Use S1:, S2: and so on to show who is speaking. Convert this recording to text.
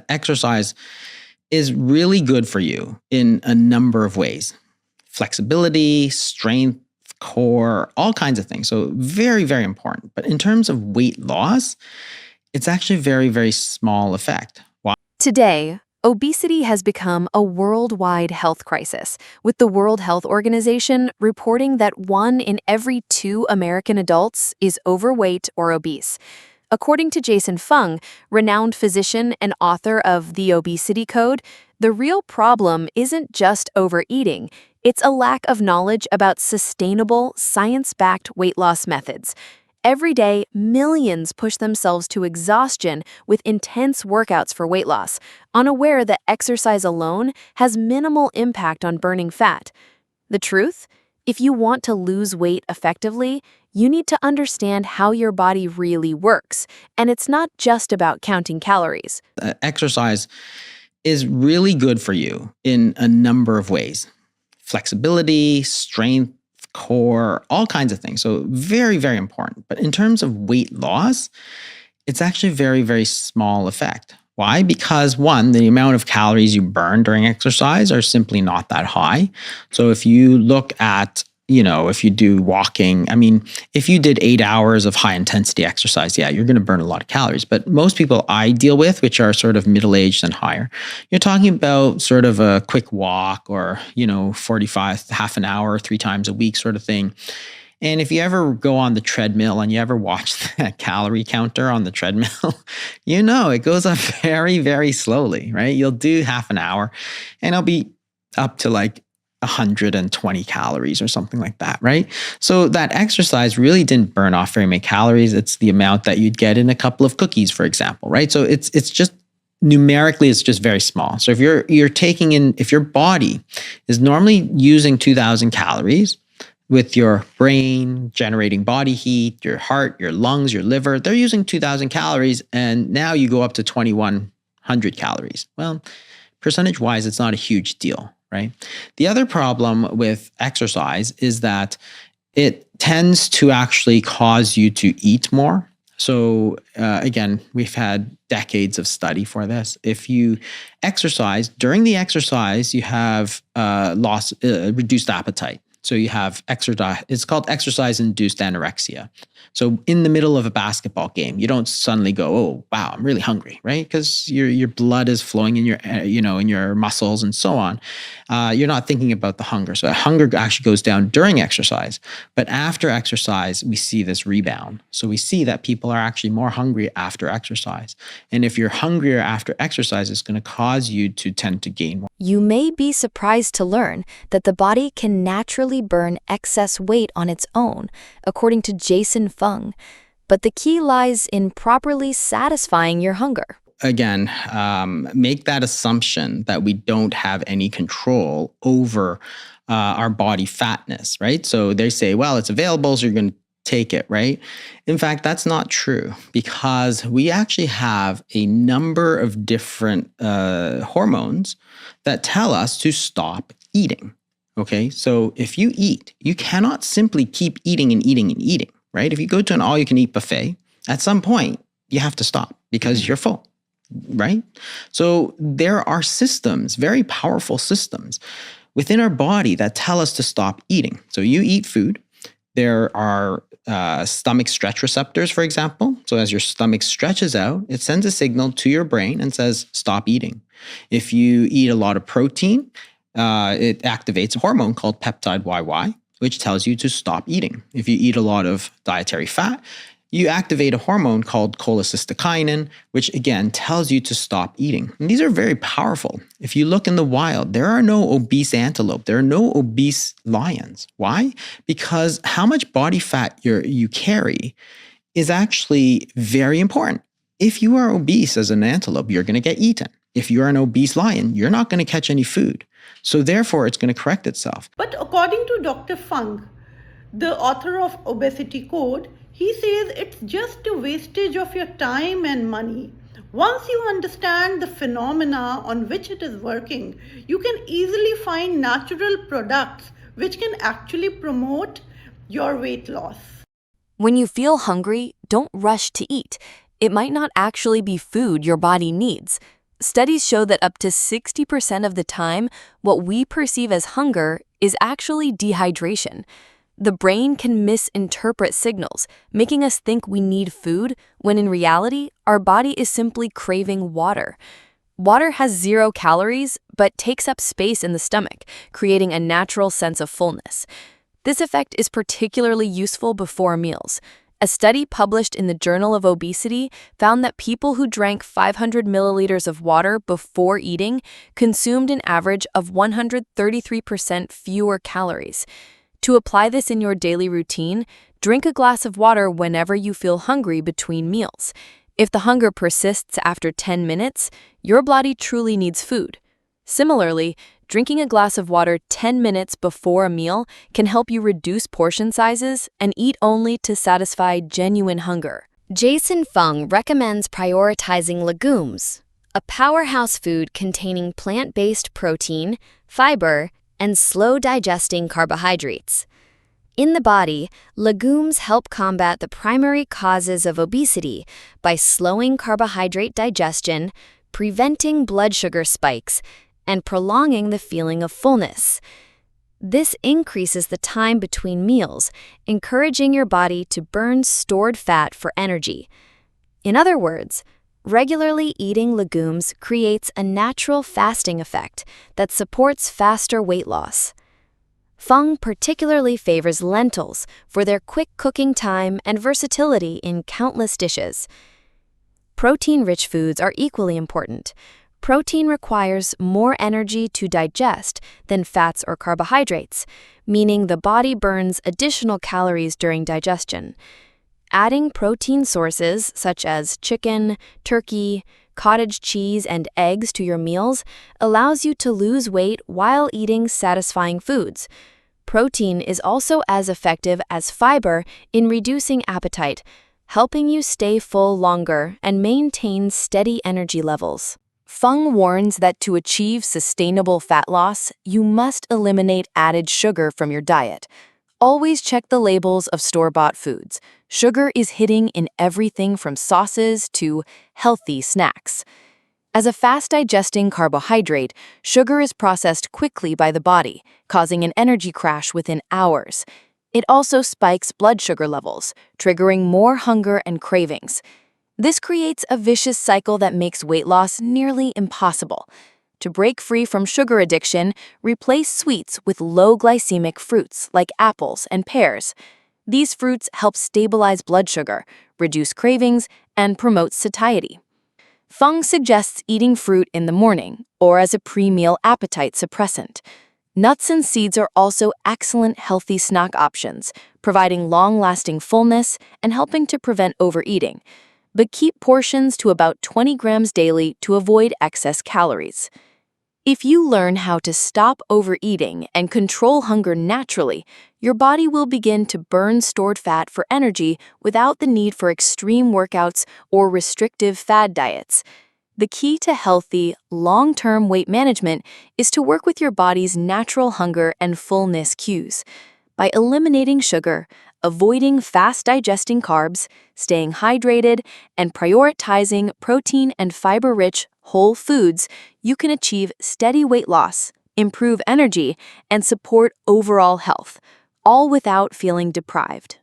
S1: Exercise is really good for you in a number of ways. Flexibility, strength, core, all kinds of things. So very, very important. But in terms of weight loss, it's actually very, very small effect. Why?
S2: Today, obesity has become a worldwide health crisis, with the World Health Organization reporting that 1 in every 2 American adults is overweight or obese. According to Jason Fung, renowned physician and author of The Obesity Code, the real problem isn't just overeating, it's a lack of knowledge about sustainable, science-backed weight loss methods. Every day, millions push themselves to exhaustion with intense workouts for weight loss, unaware that exercise alone has minimal impact on burning fat. The truth? If you want to lose weight effectively, you need to understand how your body really works, and it's not just about counting calories.
S1: Exercise is really good for you in a number of ways. Flexibility, strength, core, all kinds of things. So very, very important. But in terms of weight loss, it's actually very, very small effect. Why? Because 1, the amount of calories you burn during exercise are simply not that high. So if you look at, if you do walking, if you did 8 hours of high intensity exercise, yeah, you're going to burn a lot of calories. But most people I deal with, which are sort of middle-aged and higher, you're talking about sort of a quick walk or, 45, half an hour, 3 times a week sort of thing. And if you ever go on the treadmill and you ever watch that calorie counter on the treadmill, it goes up very, very slowly, right? You'll do half an hour and it'll be up to like 120 calories or something like that, right? So that exercise really didn't burn off very many calories. It's the amount that you'd get in a couple of cookies, for example, right? So it's just numerically, it's just very small. So if if your body is normally using 2,000 calories, with your brain generating body heat, your heart, your lungs, your liver, they're using 2,000 calories, and now you go up to 2,100 calories. Well, percentage-wise, it's not a huge deal, right? The other problem with exercise is that it tends to actually cause you to eat more. So again, we've had decades of study for this. If you exercise, during the exercise, you have reduced appetite. So you have exercise, it's called exercise-induced anorexia. So in the middle of a basketball game, you don't suddenly go, oh, wow, I'm really hungry, right? Because your blood is flowing in your, in your muscles and so on. You're not thinking about the hunger. So hunger actually goes down during exercise. But after exercise, we see this rebound. So we see that people are actually more hungry after exercise. And if you're hungrier after exercise, it's going to cause you to tend to gain more.
S2: You may be surprised to learn that the body can naturally burn excess weight on its own, according to Jason Fung. But the key lies in properly satisfying your hunger.
S1: Again, make that assumption that we don't have any control over our body fatness, right? So they say, well, it's available, so you're going to take it, right? In fact, that's not true, because we actually have a number of different hormones that tell us to stop eating. Okay, so if you eat, you cannot simply keep eating and eating and eating, right? If you go to an all-you-can-eat buffet, at some point, you have to stop because you're full, right? So there are systems, very powerful systems within our body that tell us to stop eating. So you eat food. There are stomach stretch receptors, for example. So as your stomach stretches out, it sends a signal to your brain and says, stop eating. If you eat a lot of protein, it activates a hormone called peptide YY, which tells you to stop eating. If you eat a lot of dietary fat, you activate a hormone called cholecystokinin, which again tells you to stop eating. And these are very powerful. If you look in the wild, there are no obese antelope. There are no obese lions. Why? Because how much body fat you carry is actually very important. If you are obese as an antelope, you're going to get eaten. If you're an obese lion, you're not going to catch any food. So therefore, it's going to correct itself.
S3: But according to Dr. Fung, the author of Obesity Code, he says it's just a wastage of your time and money. Once you understand the phenomena on which it is working, you can easily find natural products which can actually promote your weight loss.
S2: When you feel hungry, don't rush to eat. It might not actually be food your body needs. Studies show that up to 60% of the time, what we perceive as hunger is actually dehydration. The brain can misinterpret signals, making us think we need food, when in reality, our body is simply craving water. Water has 0 calories, but takes up space in the stomach, creating a natural sense of fullness. This effect is particularly useful before meals. A study published in the Journal of Obesity found that people who drank 500 milliliters of water before eating consumed an average of 133% fewer calories. To apply this in your daily routine, drink a glass of water whenever you feel hungry between meals. If the hunger persists after 10 minutes, your body truly needs food. Similarly, drinking a glass of water 10 minutes before a meal can help you reduce portion sizes and eat only to satisfy genuine hunger.
S4: Jason Fung recommends prioritizing legumes, a powerhouse food containing plant-based protein, fiber, and slow-digesting carbohydrates. In the body, legumes help combat the primary causes of obesity by slowing carbohydrate digestion, preventing blood sugar spikes, and prolonging the feeling of fullness. This increases the time between meals, encouraging your body to burn stored fat for energy. In other words, regularly eating legumes creates a natural fasting effect that supports faster weight loss. Fung particularly favors lentils for their quick cooking time and versatility in countless dishes. Protein-rich foods are equally important. Protein requires more energy to digest than fats or carbohydrates, meaning the body burns additional calories during digestion. Adding protein sources such as chicken, turkey, cottage cheese, and eggs to your meals allows you to lose weight while eating satisfying foods. Protein is also as effective as fiber in reducing appetite, helping you stay full longer and maintain steady energy levels. Fung warns that to achieve sustainable fat loss, you must eliminate added sugar from your diet. Always check the labels of store-bought foods. Sugar is hidden in everything from sauces to healthy snacks. As a fast-digesting carbohydrate, sugar is processed quickly by the body, causing an energy crash within hours. It also spikes blood sugar levels, triggering more hunger and cravings. This creates a vicious cycle that makes weight loss nearly impossible. To break free from sugar addiction, replace sweets with low glycemic fruits like apples and pears. These fruits help stabilize blood sugar, reduce cravings, and promote satiety. Fung suggests eating fruit in the morning or as a pre-meal appetite suppressant. Nuts and seeds are also excellent healthy snack options, providing long-lasting fullness and helping to prevent overeating. But keep portions to about 20 grams daily to avoid excess calories. If you learn how to stop overeating and control hunger naturally, your body will begin to burn stored fat for energy without the need for extreme workouts or restrictive fad diets. The key to healthy, long-term weight management is to work with your body's natural hunger and fullness cues. By eliminating sugar, avoiding fast-digesting carbs, staying hydrated, and prioritizing protein and fiber-rich whole foods, you can achieve steady weight loss, improve energy, and support overall health, all without feeling deprived.